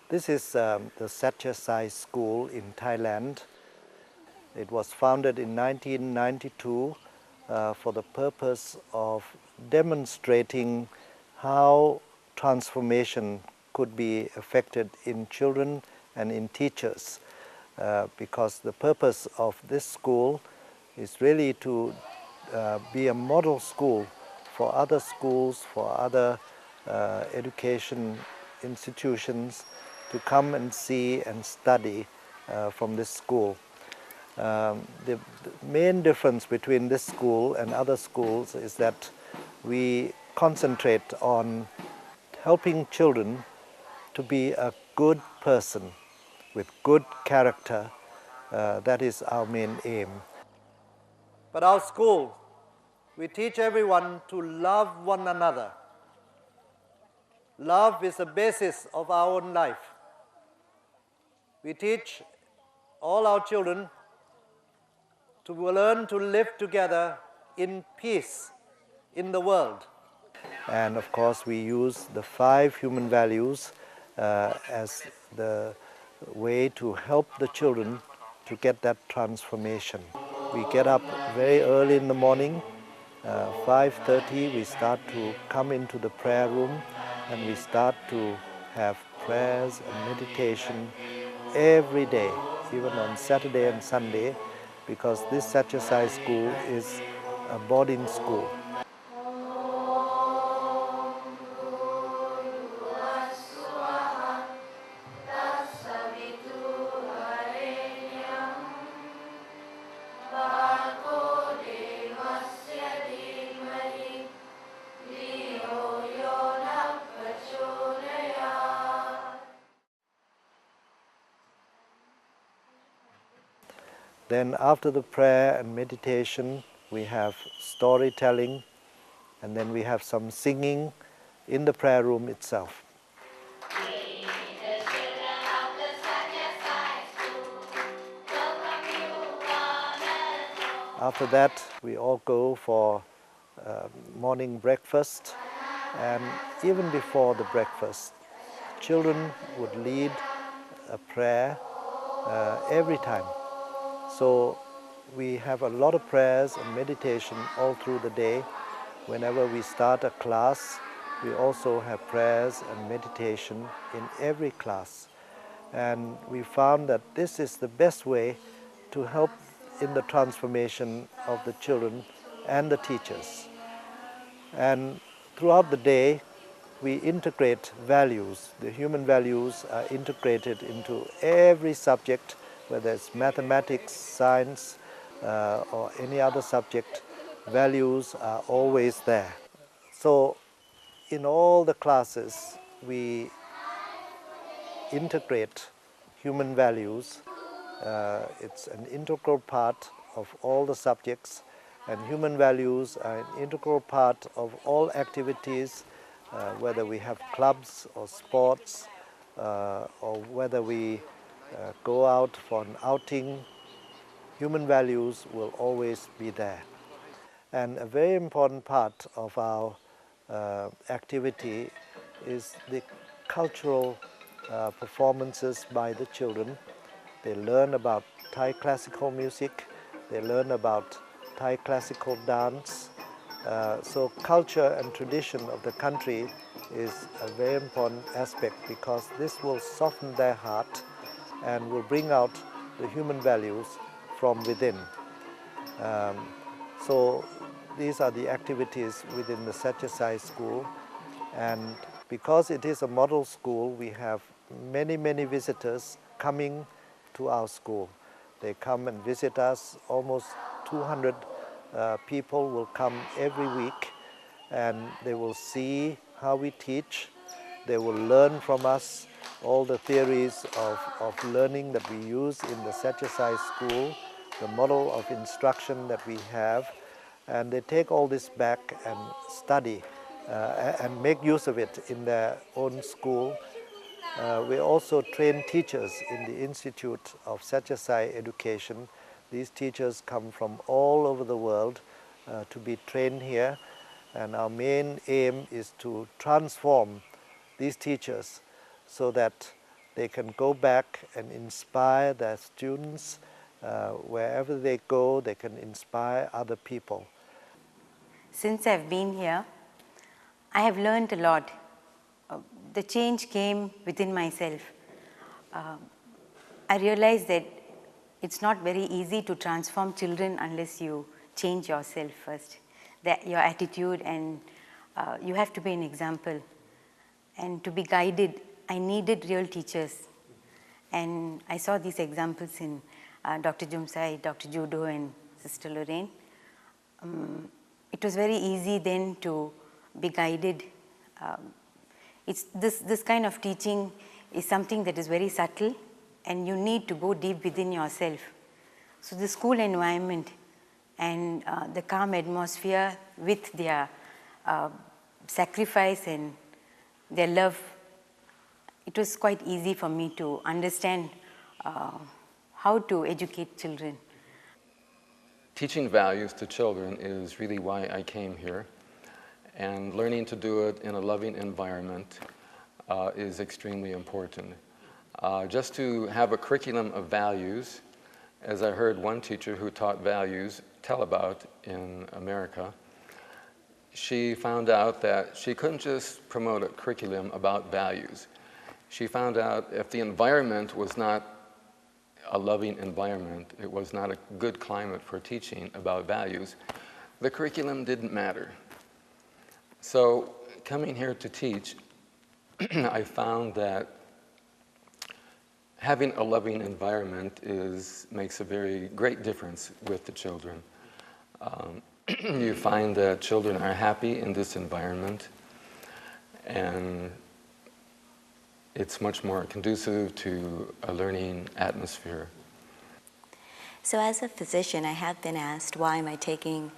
This is the Sathya Sai school in Thailand. It was founded in 1992 for the purpose of demonstrating how transformation could be affected in children and in teachers. Because the purpose of this school is really to be a model school for other schools, for other education institutions to come and see and study from this school. The main difference between this school and other schools is that we concentrate on helping children to be a good person with good character. That is our main aim. But our school, we teach everyone to love one another. Love is the basis of our own life. We teach all our children to learn to live together in peace in the world. And of course, we use the 5 human values as the way to help the children to get that transformation. We get up very early in the morning, 5:30 we start to come into the prayer room and we start to have prayers and meditation every day, even on Saturday and Sunday, because this Sathya Sai school is a boarding school. Then after the prayer and meditation, we have storytelling, and then we have some singing in the prayer room itself. After that, we all go for morning breakfast, and even before the breakfast, children would lead a prayer every time. So we have a lot of prayers and meditation all through the day. Whenever we start a class, we also have prayers and meditation in every class. And we found that this is the best way to help in the transformation of the children and the teachers. And throughout the day, we integrate values. The human values are integrated into every subject, whether it's mathematics, science, or any other subject. Values are always there. So in all the classes, we integrate human values. It's an integral part of all the subjects, and human values are an integral part of all activities, whether we have clubs or sports, or whether we go out for an outing. Human values will always be there. And a very important part of our activity is the cultural performances by the children. They learn about Thai classical music, they learn about Thai classical dance. So culture and tradition of the country is a very important aspect, because this will soften their heart and will bring out the human values from within. So these are the activities within the Sathya Sai school, and because it is a model school, we have many visitors coming to our school. They come and visit us. Almost 200 people will come every week, and they will see how we teach. They will learn from us all the theories of learning that we use in the Sathya Sai school, the model of instruction that we have, and they take all this back and study and make use of it in their own school. We also train teachers in the Institute of Sathya Sai Education. These teachers come from all over the world to be trained here, and our main aim is to transform these teachers so that they can go back and inspire their students. Wherever they go, they can inspire other people. Since I've been here, I have learned a lot. The change came within myself. I realized that it's not very easy to transform children unless you change yourself first, your attitude, and you have to be an example. And to be guided, I needed real teachers. And I saw these examples in Dr. Jumsai, Dr. Judo, and Sister Lorraine. It was very easy then to be guided. It's this kind of teaching is something that is very subtle, and you need to go deep within yourself. So the school environment and the calm atmosphere with their sacrifice and their love, it was quite easy for me to understand how to educate children. Teaching values to children is really why I came here, and learning to do it in a loving environment is extremely important. Just to have a curriculum of values, as I heard one teacher who taught values tell about in America, she found out that she couldn't just promote a curriculum about values. She found out if the environment was not a loving environment, it was not a good climate for teaching about values, the curriculum didn't matter. So coming here to teach, I found that having a loving environment makes a very great difference with the children. You find that children are happy in this environment, and it's much more conducive to a learning atmosphere. So as a physician, I have been asked, why am I taking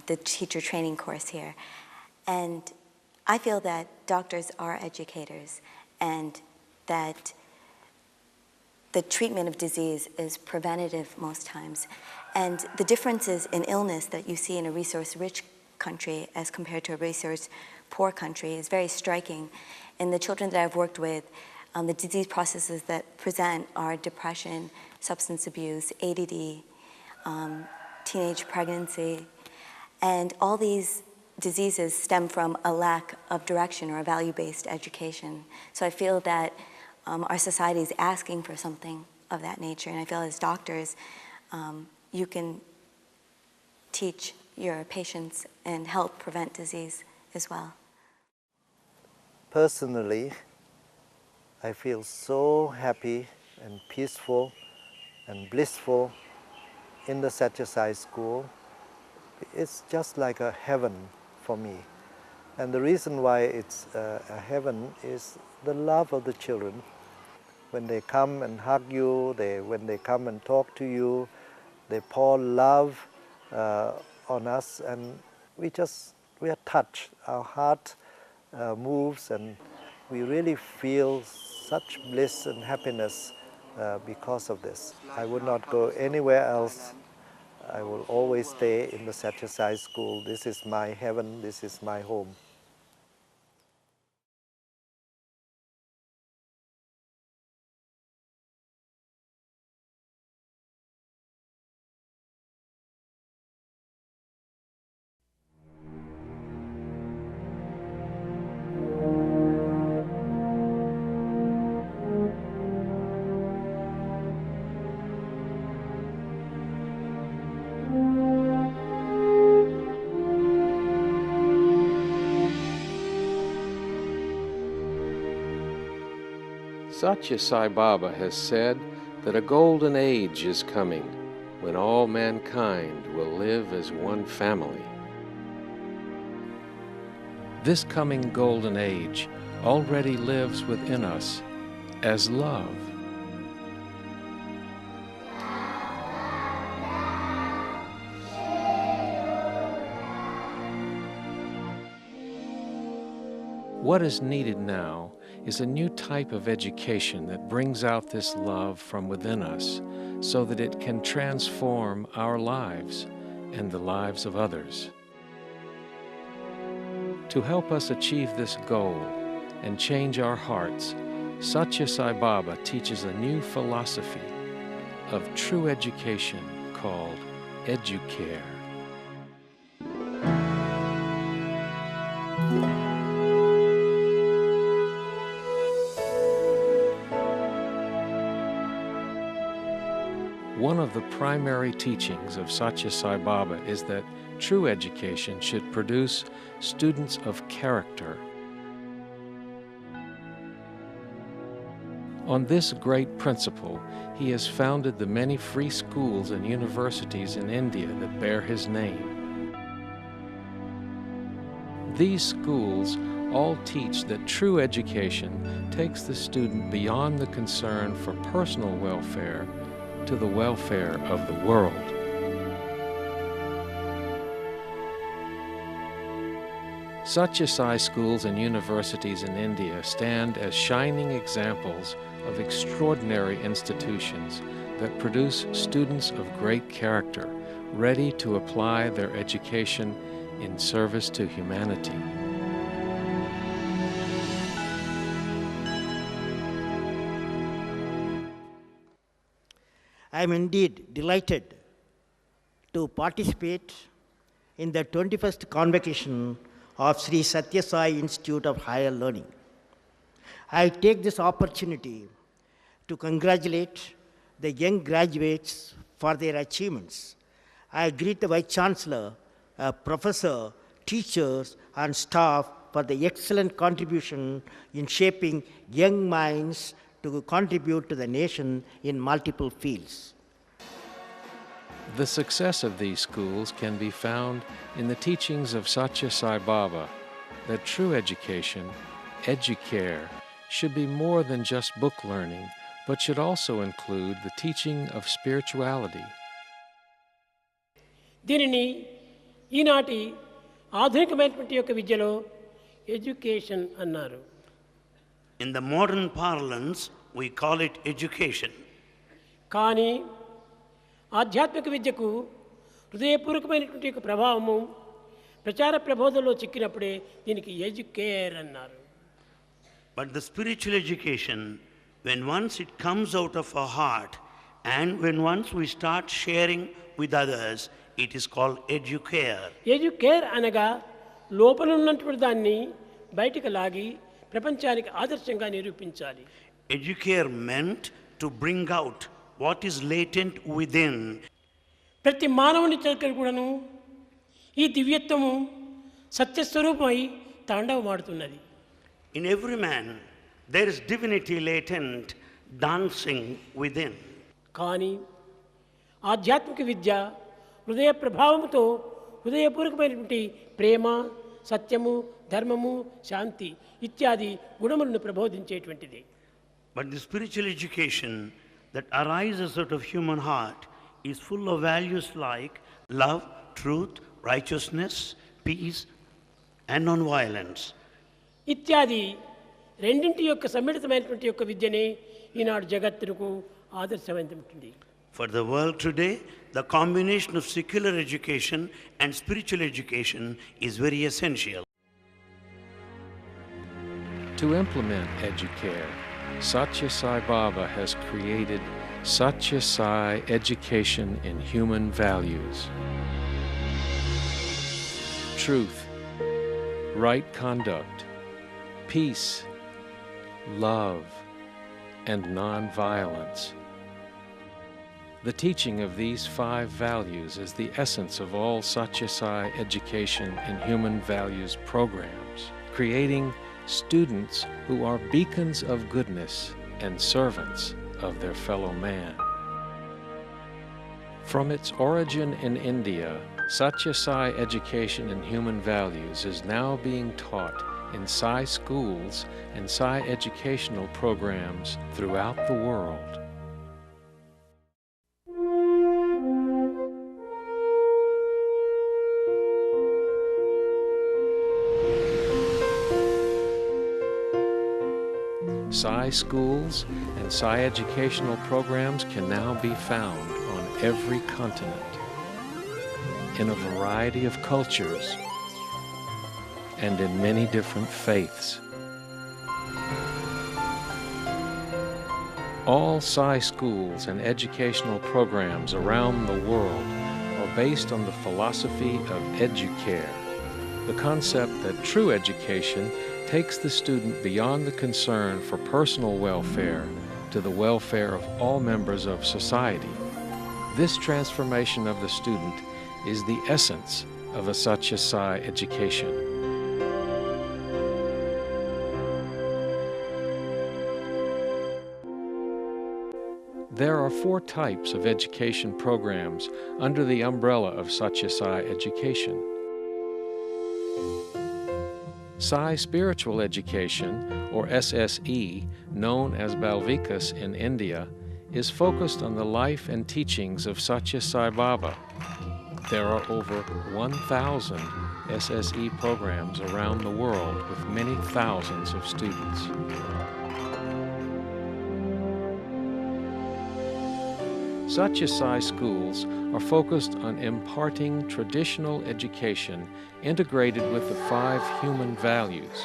the teacher training course here? And I feel that doctors are educators, and that the treatment of disease is preventative most times. And the differences in illness that you see in a resource-rich country as compared to a resource-poor country is very striking. In the children that I've worked with, the disease processes that present are depression, substance abuse, ADD, teenage pregnancy, and all these diseases stem from a lack of direction or a value-based education. So I feel that our society is asking for something of that nature, and I feel as doctors, you can teach your patients and help prevent disease as well. Personally, I feel so happy and peaceful and blissful in the Sathya Sai school. It's just like a heaven for me. And the reason why it's a heaven is the love of the children. When they come and hug you, when they come and talk to you, they pour love on us, and we are touched. Our heart moves, and we really feel such bliss and happiness because of this. I would not go anywhere else. I will always stay in the Sathya Sai school. This is my heaven, this is my home. Sathya Sai Baba has said that a golden age is coming when all mankind will live as one family. This coming golden age already lives within us as love. What is needed now is a new type of education that brings out this love from within us so that it can transform our lives and the lives of others. To help us achieve this goal and change our hearts, Sathya Sai Baba teaches a new philosophy of true education called educare. One of the primary teachings of Sathya Sai Baba is that true education should produce students of character. On this great principle, he has founded the many free schools and universities in India that bear his name. These schools all teach that true education takes the student beyond the concern for personal welfare to the welfare of the world. Sathya Sai schools and universities in India stand as shining examples of extraordinary institutions that produce students of great character, ready to apply their education in service to humanity. I am indeed delighted to participate in the 21st convocation of Sri Sathya Sai Institute of Higher Learning. I take this opportunity to congratulate the young graduates for their achievements. I greet the Vice Chancellor, Professor, teachers, and staff for the excellent contribution in shaping young minds to contribute to the nation in multiple fields. The success of these schools can be found in the teachings of Sathya Sai Baba that true education, educare, should be more than just book learning, but should also include the teaching of spirituality. దీనిని ఈనాటి ఆధునికమైనటువంటి యొక్క విద్యలో education అన్నారు. In the modern parlance, we call it education. కానీ ఆధ్యాత్మిక విద్యకు హృదయపూర్వకమైనటువంటి యొక్క ప్రభావము ప్రచార ప్రబోధంలో చిక్కినప్పుడే దీనికి ఎడ్యుకేర్ అన్నారు. But the spiritual education, when once it comes out of our heart and when once we start sharing with others, it is called educare. Educare అనగా లోపల ఉన్నటువంటి దాన్ని బయటికి లాగి ప్రపంచానికి ఆదర్శంగా నిరూపించాలి. Educare meant to bring out what is latent within. ప్రతి మానవుని దగ్గర కూడాను ఈ దివ్యత్వము సత్యస్వరూపమై తాండవమాడుతున్నది. In every man, there is divinity latent, dancing within. కానీ ఆధ్యాత్మిక విద్య హృదయ ప్రభావంతో హృదయపూర్వకమైనటువంటి ప్రేమ, సత్యము, ధర్మము, శాంతి ఇత్యాది గుణములను ప్రబోధించేటువంటిది. But the spiritual education that arises out of human heart is full of values like love, truth, righteousness, peace, and non-violence. ఇత్యాది రెండింటి యొక్క సమ్మిళితమైనటువంటి యొక్క విద్యనే ఈనాడు జగత్తుకు ఆదర్శవంతమైనటువంటి. For the world today, the combination of secular education and spiritual education is very essential. To implement educare, Sathya Sai Baba has created Sathya Sai Education in Human Values. Truth, right conduct, peace, love, and non-violence. The teaching of these 5 values is the essence of all Sathya Sai Education in Human Values programs, creating students who are beacons of goodness and servants of their fellow man. From its origin in India, Sathya Sai Education in Human Values is now being taught in Sai schools and Sai educational programs throughout the world. Sai schools and Sai educational programs can now be found on every continent, in a variety of cultures, and in many different faiths. All Sai schools and educational programs around the world are based on the philosophy of educare, the concept that true education takes the student beyond the concern for personal welfare to the welfare of all members of society. This transformation of the student is the essence of a Sathya Sai education. There are 4 types of education programs under the umbrella of Sathya Sai education. Sai Spiritual Education, or SSE, known as Balvikas in India, is focused on the life and teachings of Sathya Sai Baba. There are over 1,000 SSE programs around the world with many thousands of students. Sathya Sai schools are focused on imparting traditional education integrated with the 5 human values.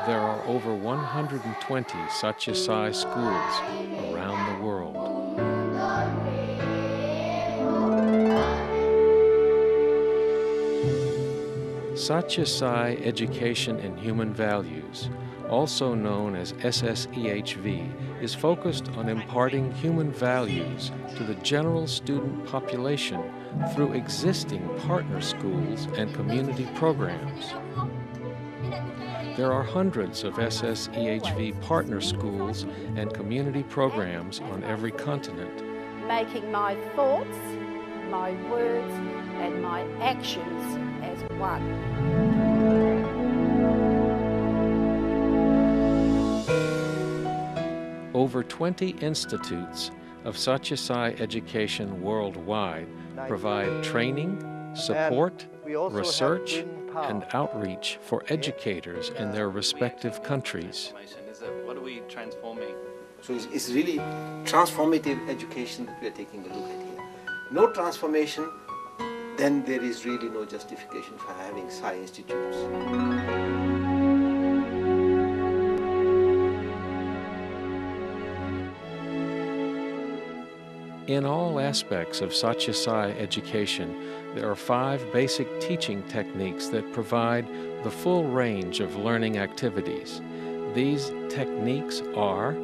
There are over 120 Sathya Sai schools around the world. Sathya Sai Education in Human Values, also known as SSEHV, is focused on imparting human values to the general student population through existing partner schools and community programs. There are hundreds of SSEHV partner schools and community programs on every continent. Making my thoughts, my words, and my actions as one. Over 20 institutes of Sathya Sai education worldwide provide training, support, research, and outreach for educators in their respective countries. What are we transforming? So it's really transformative education that we are taking a look at here. No transformation, then there is really no justification for having Sai institutes. In all aspects of Sathya Sai education, there are 5 basic teaching techniques that provide the full range of learning activities. These techniques are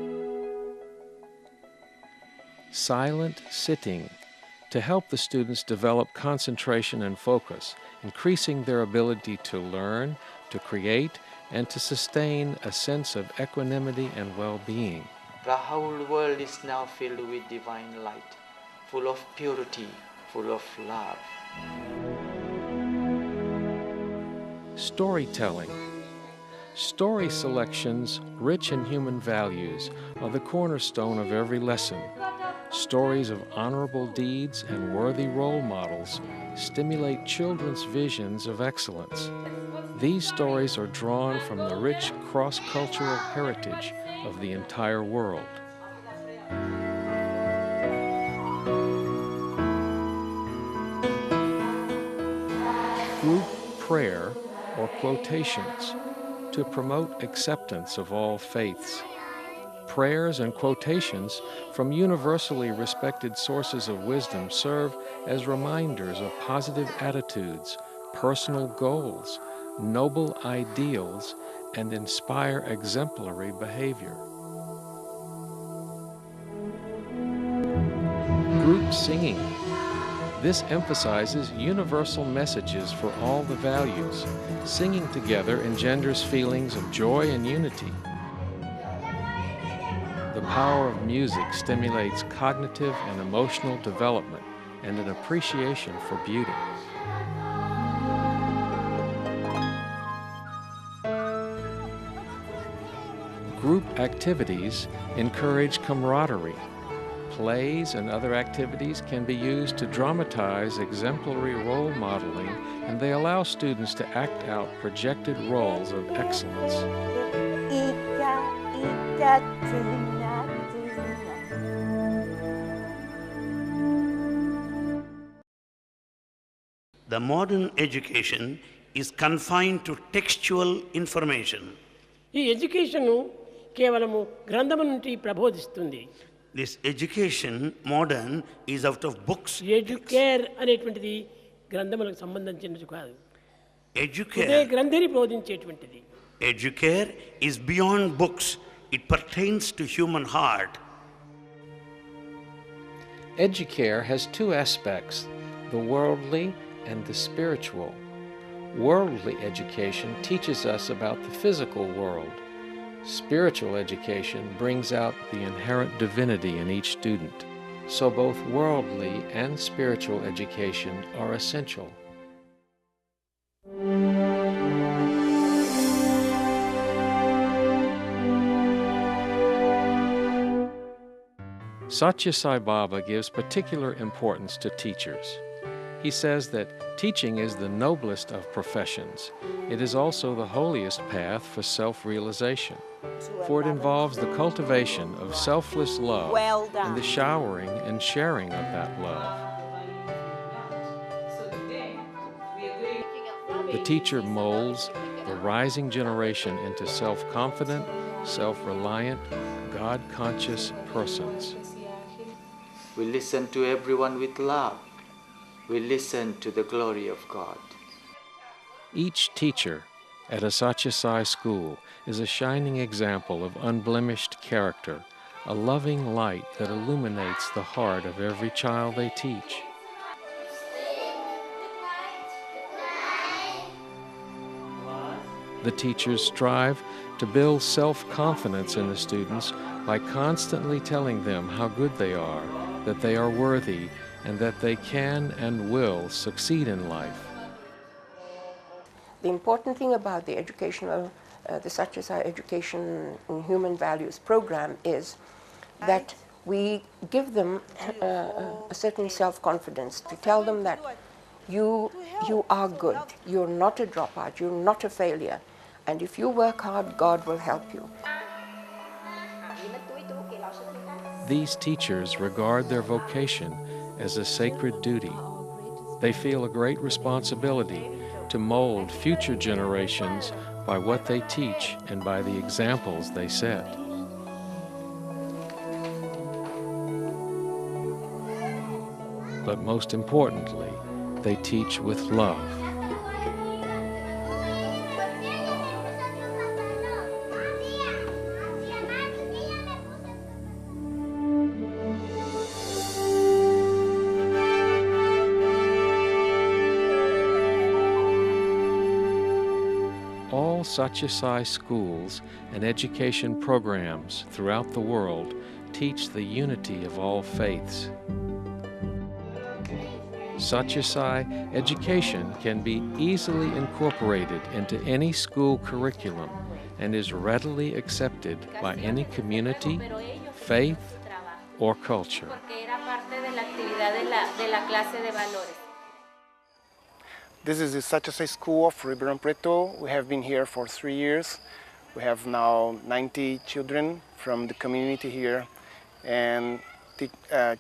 silent sitting, to help the students develop concentration and focus, increasing their ability to learn, to create, and to sustain a sense of equanimity and well-being. The whole world is now filled with divine light, full of purity, full of love. Storytelling. Story selections rich in human values are the cornerstone of every lesson. Stories of honorable deeds and worthy role models stimulate children's visions of excellence. These stories are drawn from the rich cross-cultural heritage of the entire world. Group prayer or quotations to promote acceptance of all faiths. Prayers and quotations from universally respected sources of wisdom serve as reminders of positive attitudes, personal goals, noble ideals, and inspire exemplary behavior. Group singing. This emphasizes universal messages for all the values. Singing together engenders feelings of joy and unity. The power of music stimulates cognitive and emotional development and an appreciation for beauty. Group activities encourage camaraderie. Plays and other activities can be used to dramatize exemplary role modeling, and they allow students to act out projected roles of excellence. The modern education is confined to textual information. ఈ education కేవలము గ్రంథము నుండి ప్రబోధిస్తుంది. this education, modern, is out of books. Educare అనేటువంటిది గ్రంథములకు సంబంధించినది కాదు. Educare, హృదయ గ్రంథిని బోధించేటువంటిది. educare is beyond books. It pertains to human heart. Educare has two aspects, the worldly and the spiritual. Worldly education teaches us about the physical world. Spiritual education brings out the inherent divinity in each student. So both worldly and spiritual education are essential. Sathya Sai Baba gives particular importance to teachers. He says that teaching is the noblest of professions. It is also the holiest path for self-realization, for it involves the cultivation of selfless love and the showering and sharing of that love. The teacher molds the rising generation into self-confident, self-reliant, God-conscious persons. We listen to everyone with love. We listen to the glory of God. Each teacher at a Sathya Sai school is a shining example of unblemished character, a loving light that illuminates the heart of every child they teach. The teachers strive to build self-confidence in the students by constantly telling them how good they are, that they are worthy, and that they can and will succeed in life. The important thing about the educational, the Sathya Sai Education in Human Values program is that we give them a certain self-confidence to tell them that you are good, you're not a dropout, you're not a failure, and if you work hard, God will help you. These teachers regard their vocation as a sacred duty. They feel a great responsibility to mold future generations by what they teach and by the examples they set. But most importantly, they teach with love. All Sathya Sai schools and education programs throughout the world teach the unity of all faiths. Sathya Sai education can be easily incorporated into any school curriculum and is readily accepted by any community, faith, or culture. This is the Sathya Sai School of Ribeirão Preto. We have been here for 3 years. We have now 90 children from the community here, and the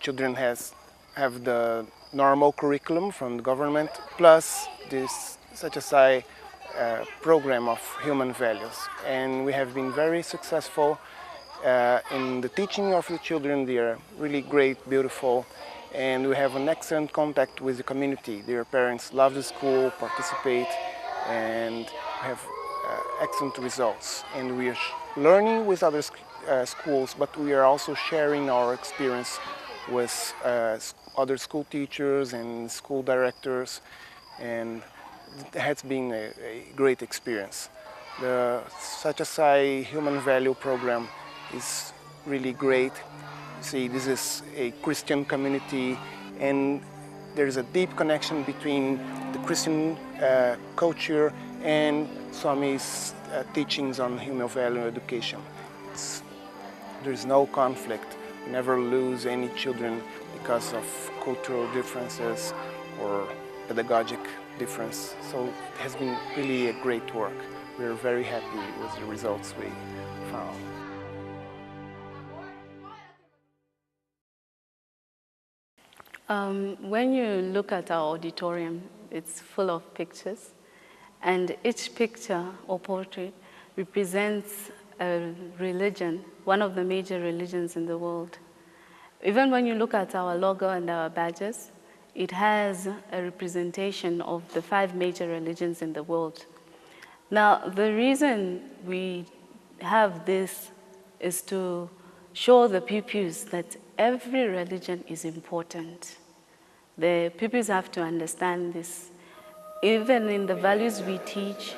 children have the normal curriculum from the government, plus this Sathya Sai program of human values. And we have been very successful in the teaching of the children. They are really great, beautiful, and we have an excellent contact with the community. Their parents love the school, participate, and have excellent results. And we are learning with other schools, but we are also sharing our experience with other school teachers and school directors, and it has been a great experience. The Sathya Sai Human Value Program is really great. See, this is a Christian community, and there is a deep connection between the Christian culture and Swami's teachings on human value education. There is no conflict. We never lose any children because of cultural differences or pedagogic difference. So it has been really a great work. We are very happy with the results we found. When you look at our auditorium, it's full of pictures, and each picture or portrait represents a religion, one of the major religions in the world. Even when you look at our logo and our badges, it has a representation of the 5 major religions in the world. Now, the reason we have this is to show the pupils that every religion is important. The pupils have to understand this. Even in the values we teach,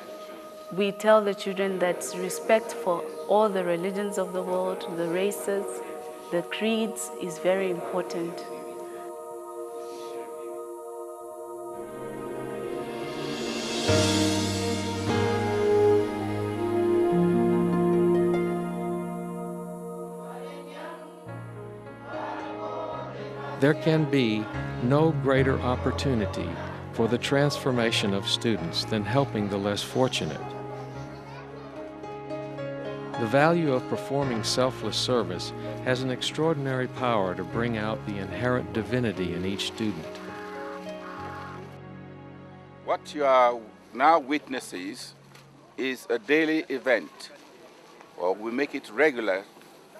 we tell the children that respect for all the religions of the world, the races, the creeds is very important. There can be no greater opportunity for the transformation of students than helping the less fortunate. The value of performing selfless service has an extraordinary power to bring out the inherent divinity in each student. What you are now witnessing is a daily event, or we make it regular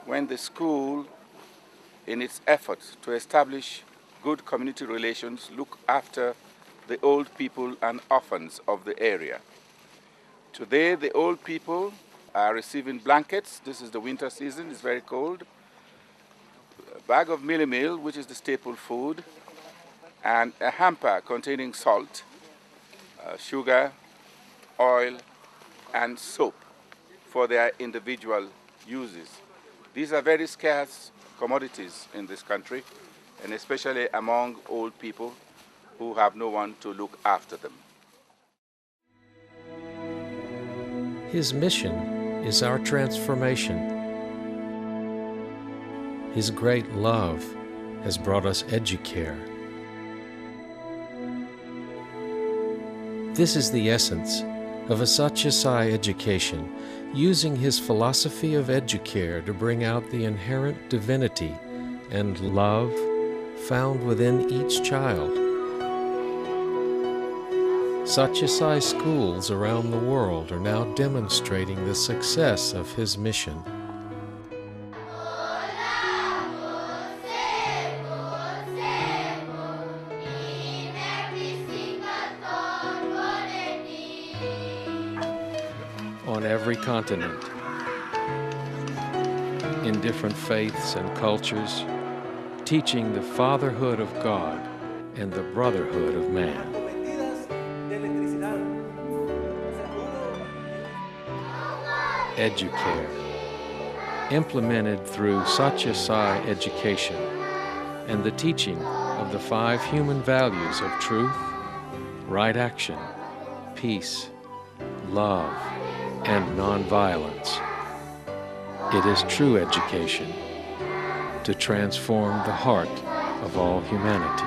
when the school, in its efforts to establish good community relations, look after the old people and orphans of the area. Today, the old people are receiving blankets. This is the winter season, it's very cold. A bag of mealie meal, which is the staple food, and a hamper containing salt, sugar, oil, and soap for their individual uses. These are very scarce commodities in this country, and especially among old people who have no one to look after them. His mission is our transformation. His great love has brought us educare. This is the essence of a Sathya Sai education, using his philosophy of educare to bring out the inherent divinity and love found within each child. Sathya Sai schools around the world are now demonstrating the success of his mission. On every continent, in different faiths and cultures, teaching the fatherhood of God and the brotherhood of man. Educare, implemented through Sathya Sai education and the teaching of the 5 human values of truth, right action, peace, love, and nonviolence. It is true education to transform the heart of all humanity.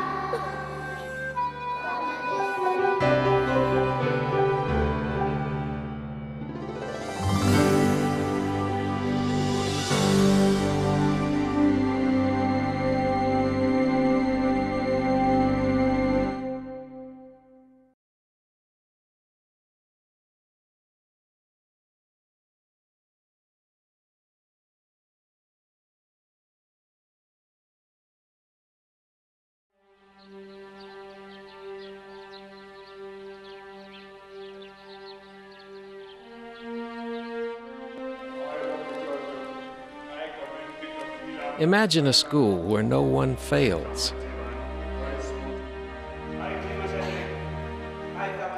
Imagine a school where no one fails,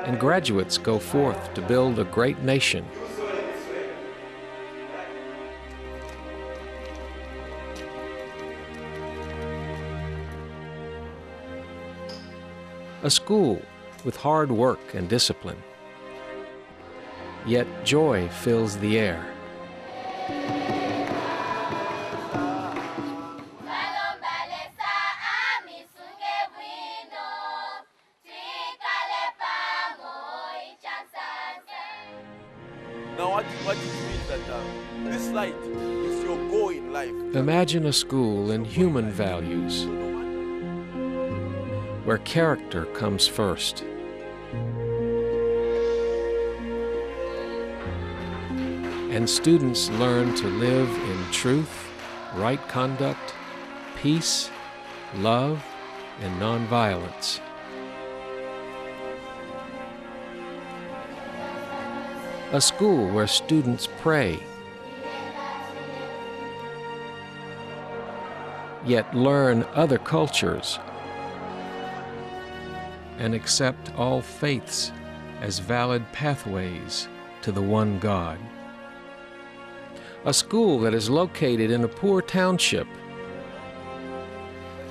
and graduates go forth to build a great nation. A school with hard work and discipline, yet joy fills the air. Now what it means that this light is your goal in life. Imagine a school in human values, where character comes first. And students learn to live in truth, right conduct, peace, love, and nonviolence. A school where students pray, yet learn other cultures and accept all faiths as valid pathways to the one God. A school that is located in a poor township,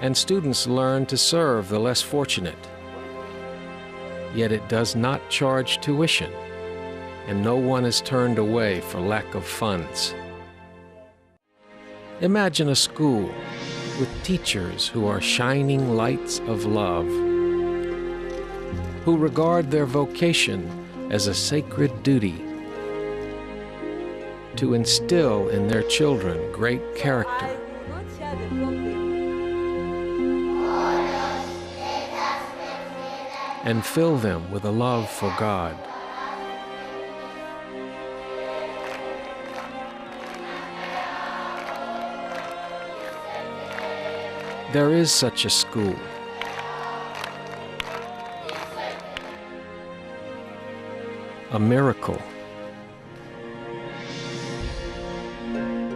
and students learn to serve the less fortunate, yet it does not charge tuition, and no one is turned away for lack of funds. Imagine a school with teachers who are shining lights of love, who regard their vocation as a sacred duty to instill in their children great character. And fill them with a love for God. There is such a school. A miracle.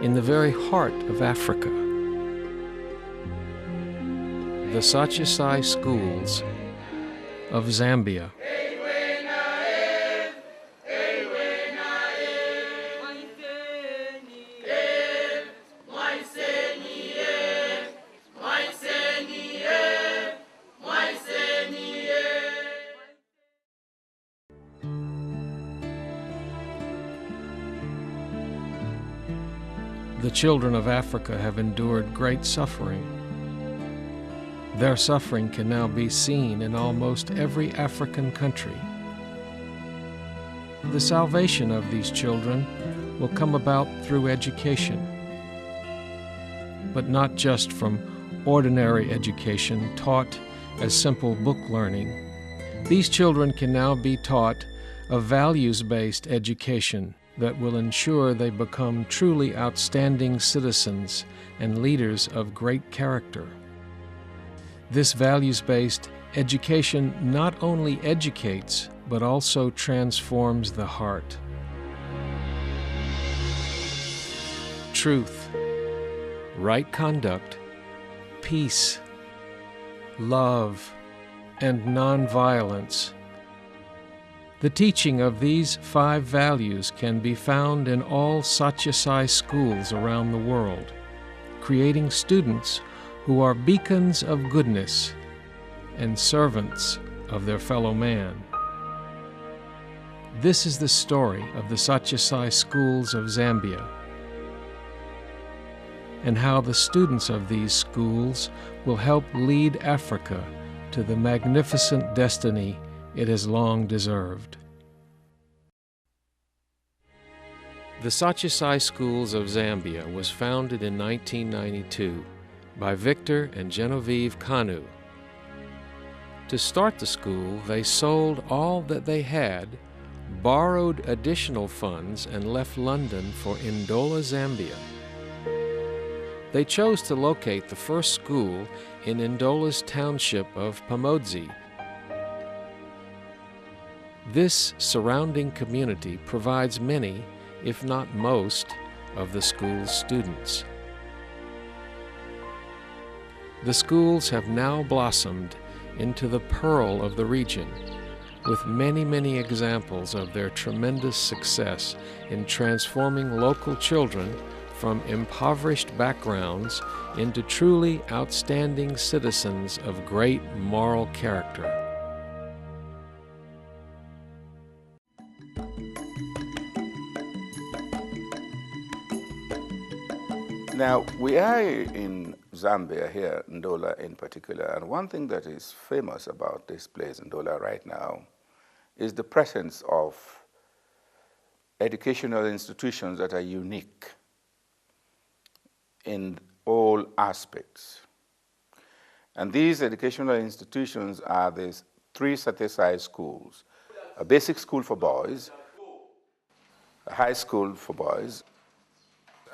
In the very heart of Africa. The Sathya Sai schools of Zambia. The children of Africa have endured great suffering. Their suffering can now be seen in almost every African country. The salvation of these children will come about through education, but not just from ordinary education taught as simple book learning. These children can now be taught a values-based education that will ensure they become truly outstanding citizens and leaders of great character. This values-based education not only educates, but also transforms the heart. Truth, right conduct, peace, love, and nonviolence. The teaching of these 5 values can be found in all Sathya Sai schools around the world, creating students who are beacons of goodness and servants of their fellow man. This is the story of the Sathya Sai schools of Zambia, and how the students of these schools will help lead Africa to the magnificent destiny it has long deserved. The Sathya Sai Schools of Zambia was founded in 1992 by Victor and Genevieve Kanu. To start the school, they sold all that they had, borrowed additional funds, and left London for Ndola, Zambia. They chose to locate the first school in Ndola's township of Pamodzi. This surrounding community provides many, if not most, of the school's students. The schools have now blossomed into the pearl of the region, with many, many examples of their tremendous success in transforming local children from impoverished backgrounds into truly outstanding citizens of great moral character. Now, we are in Zambia here, Ndola in particular, and one thing that is famous about this place, Ndola, right now, is the presence of educational institutions that are unique in all aspects. And these educational institutions are these 3 Sathya Sai schools: a basic school for boys, a high school for boys,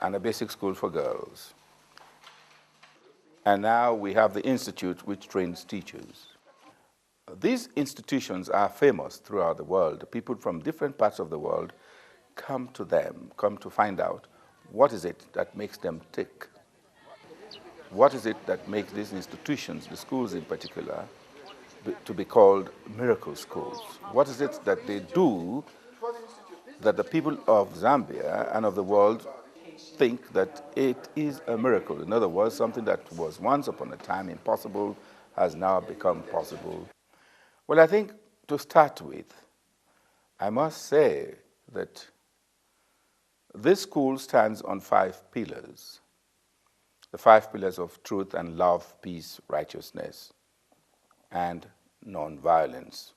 and a basic school for girls. And now we have the institute which trains teachers. These institutions are famous throughout the world. People from different parts of the world come to them, come to find out what is it that makes them tick. What is it that makes these institutions, the schools in particular, to be called miracle schools? What is it that they do that the people of Zambia and of the world think that it is a miracle? In other words, something that was once upon a time impossible has now become possible. Well, I think to start with, I must say that this school stands on 5 pillars. The 5 pillars of truth and love, peace, righteousness, and non-violence.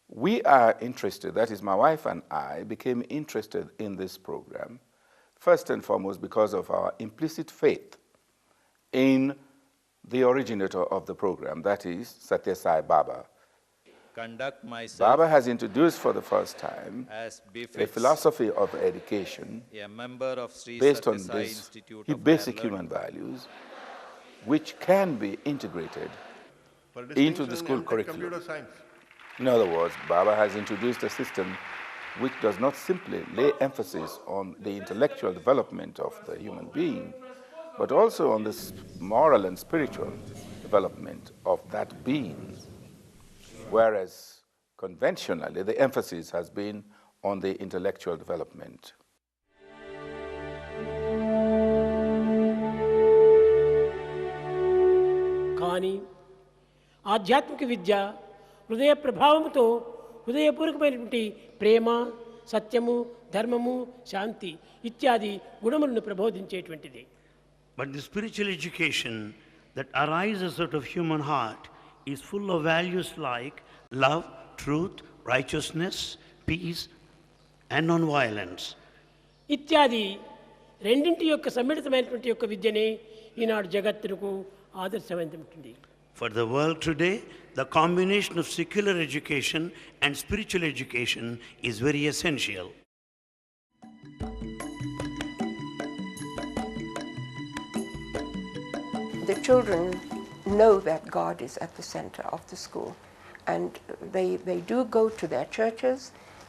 We are interested, that is my wife and I became interested in this program, first and foremost because of our implicit faith in the originator of the program, that is Sathya Sai Baba. Conduct myself Baba has introduced for the first time as a philosophy of education a member of Sri based Sathya on Sai these Institute of basic Higher human values, which can be integrated into the school curriculum. Computer science. In other words, Baba has introduced a system which does not simply lay emphasis on the intellectual development of the human being, but also on the moral and spiritual development of that being. Whereas conventionally, the emphasis has been on the intellectual development. కానీ ఆధ్యాత్మిక విద్య హృదయ ప్రభావంతో హృదయపూర్వకమైనటువంటి ప్రేమ, సత్యము, ధర్మము, శాంతి ఇత్యాది గుణములను ప్రబోధించేటువంటిది. But the spiritual education that arises out of human heart is full of values like love, truth, righteousness, peace, and non-violence. ఇత్యాది రెండింటి యొక్క సమ్మిళితమైనటువంటి యొక్క విద్యనే ఈనాడు జగత్తుకు ఆదర్శమైనటువంటి. For the world today, the combination of secular education and spiritual education is very essential. The children know that God is at the center of the school, and they do go to their churches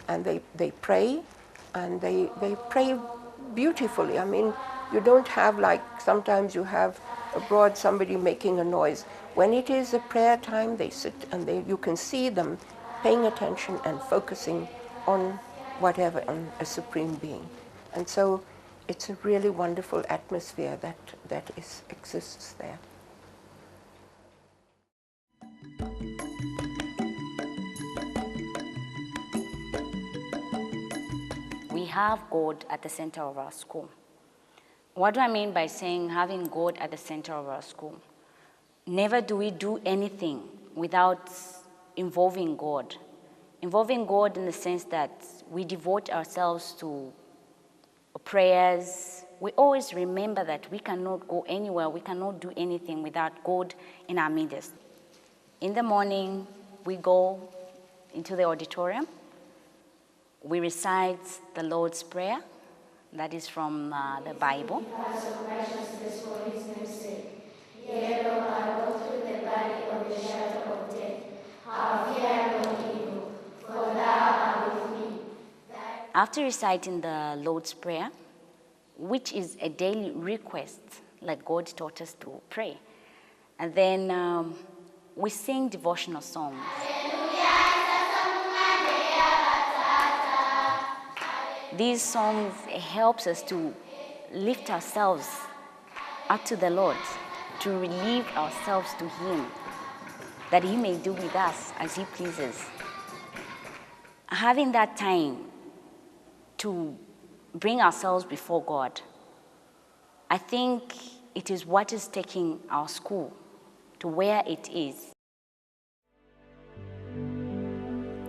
and they pray, and they pray beautifully. I mean, you don't have like sometimes you have abroad somebody making a noise. When it is a prayer time, they sit and you can see them paying attention and focusing on whatever, on a supreme being. And so it's a really wonderful atmosphere that exists there. We have God at the center of our school. What do I mean by saying having God at the center of our school? Never do we do anything without involving God. Involving God in the sense that we devote ourselves to prayers. We always remember that we cannot go anywhere, we cannot do anything without God in our midst. In the morning, we go into the auditorium. We recite the Lord's Prayer, that is from the Bible. After reciting the Lord's Prayer, which is a daily request, like God taught us to pray, and then we sing devotional songs. These songs helps us to lift ourselves up to the Lord, to relieve ourselves to Him, that He may do with us as He pleases. Having that time to bring ourselves before God, I think it is what is taking our school to where it is.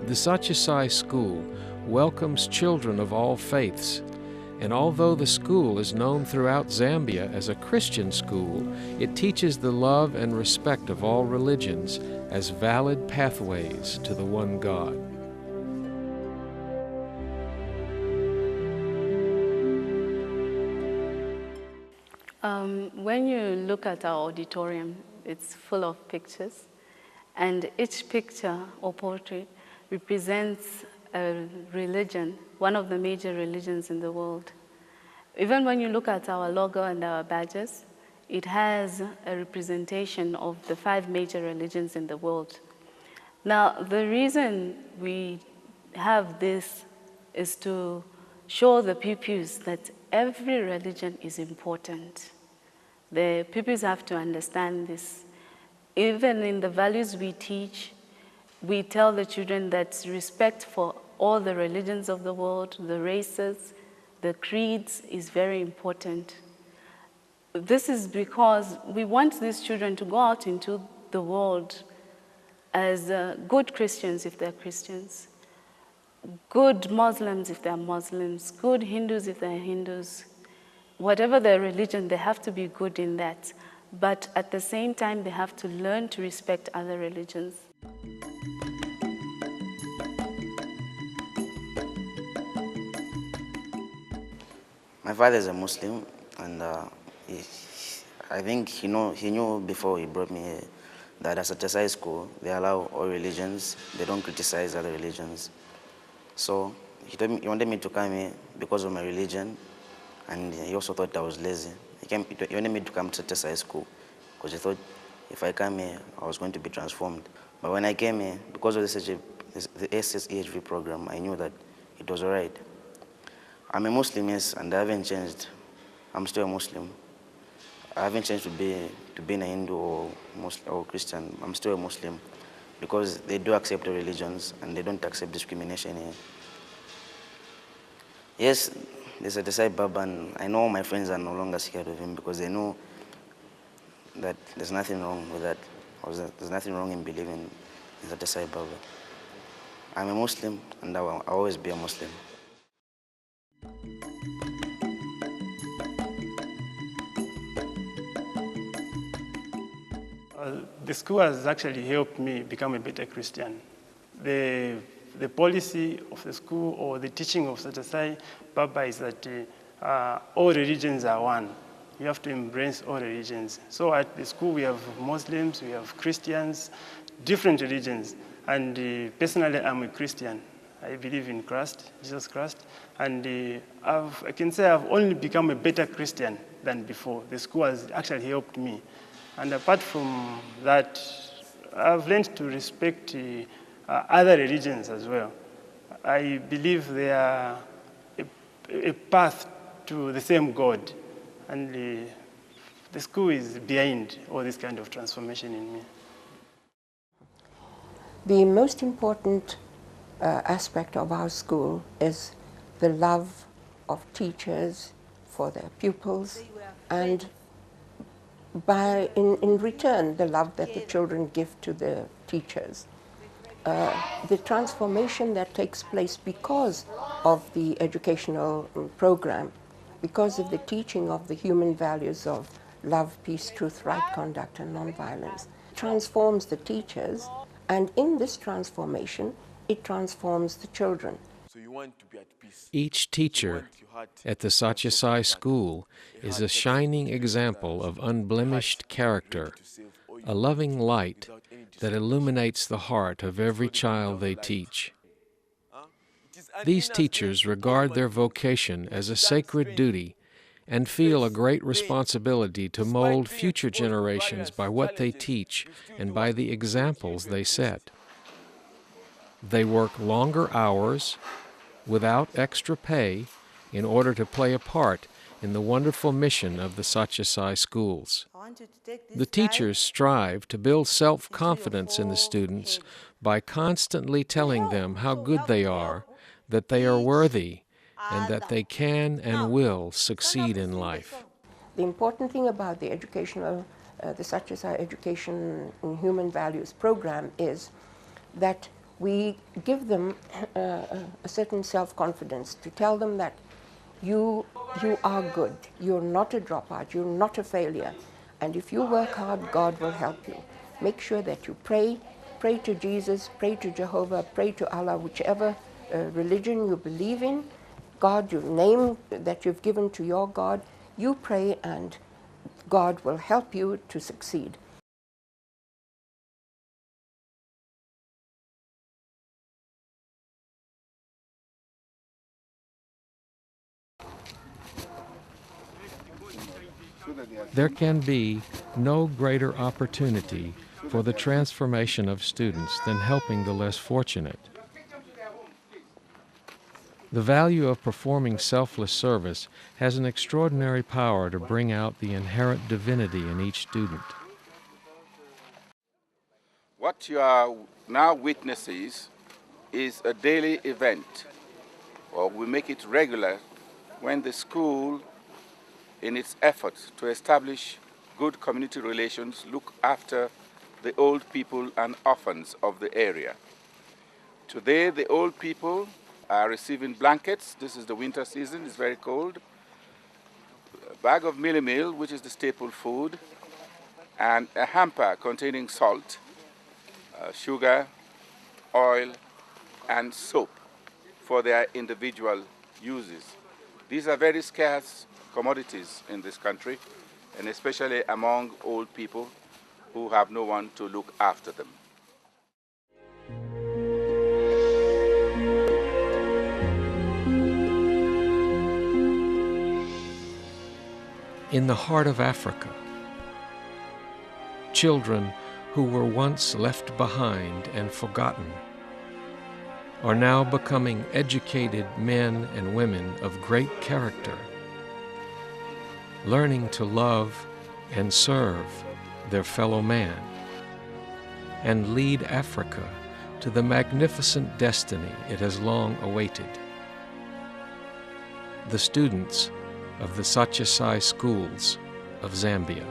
The Sathya Sai School welcomes children of all faiths, and although the school is known throughout Zambia as a Christian school, it teaches the love and respect of all religions as valid pathways to the one God. When you look at our auditorium, it's full of pictures, and each picture or portrait represents a religion, one of the major religions in the world. Even when you look at our logo and our badges, it has a representation of the 5 major religions in the world. Now, the reason we have this is to show the pupils that every religion is important. The pupils have to understand this. Even in the values we teach, we tell the children that respect for all the religions of the world, the races, the creeds is very important. This is because we want these children to go out into the world as good Christians if they're Christians, good Muslims if they're Muslims, good Hindus if they're Hindus. Whatever their religion, they have to be good in that. But at the same time, they have to learn to respect other religions. My father is a Muslim, and I think he knew before he brought me here that at Sathya Sai school, they allow all religions, they don't criticize other religions. So he wanted me to come here because of my religion, and he also thought I was lazy. He wanted me to come to Sathya Sai school because he thought if I come here, I was going to be transformed. But when I came here, because of the SSEHV program, I knew that it was all right. I'm a Muslim, yes, and I haven't changed. I'm still a Muslim. I haven't changed to being a Hindu or Muslim or Christian. I'm still a Muslim because they do accept the religions and they don't accept discrimination here. Yes, there's a Sathya Baba, and I know my friends are no longer scared of him because they know that there's nothing wrong with that. Or there's nothing wrong in believing in Sathya Sai Baba. I'm a Muslim, and I'll always be a Muslim. The school has actually helped me become a better Christian. The policy of the school or the teaching of Sathya Sai Baba is that all religions are one. You have to embrace all religions. So at the school we have Muslims, we have Christians, different religions. And personally I'm a Christian. I believe in Christ, Jesus Christ. And I can say I've only become a better Christian than before. The school has actually helped me. And apart from that, I've learned to respect other religions as well. I believe they are a path to the same God. And the school is behind all this kind of transformation in me. The most important aspect of our school is the love of teachers for their pupils, and in return, the love that the children give to the teachers. The transformation that takes place because of the educational program, because of the teaching of the human values of love, peace, truth, right conduct, and nonviolence, transforms the teachers, and in this transformation, it transforms the children. So you want to be at peace. Each teacher at the Sathya Sai school is a shining example of unblemished character, a loving light that illuminates the heart of every child they teach. These teachers regard their vocation as a sacred duty and feel a great responsibility to mold future generations by what they teach and by the examples they set. They work longer hours without extra pay in order to play a part in the wonderful mission of the Sathya Sai schools. The teachers strive to build self-confidence in the students by constantly telling them how good they are, that they are worthy, and that they can and will succeed in life. The important thing about the the Sathya Sai Education in Human Values program is that we give them a certain self-confidence to tell them that you are good, you're not a dropout, you're not a failure, and if you work hard, God will help you. Make sure that you pray to Jesus, pray to Jehovah, pray to Allah, whichever religion you believe in, God, your name that you've given to your God, you pray and God will help you to succeed. There can be no greater opportunity for the transformation of students than helping the less fortunate. The value of performing selfless service has an extraordinary power to bring out the inherent divinity in each student. What you are now witnesses is a daily event, or we make it regular, when the school, in its efforts to establish good community relations, look after the old people and orphans of the area. Today, the old people are receiving blankets. This is the winter season, it's very cold. A bag of mealie meal, which is the staple food, and a hamper containing salt, sugar, oil, and soap for their individual uses. These are very scarce commodities in this country, and especially among old people who have no one to look after them. In the heart of Africa, children who were once left behind and forgotten are now becoming educated men and women of great character, learning to love and serve their fellow man, and lead Africa to the magnificent destiny it has long awaited. The students of the Sathya Sai schools of Zambia.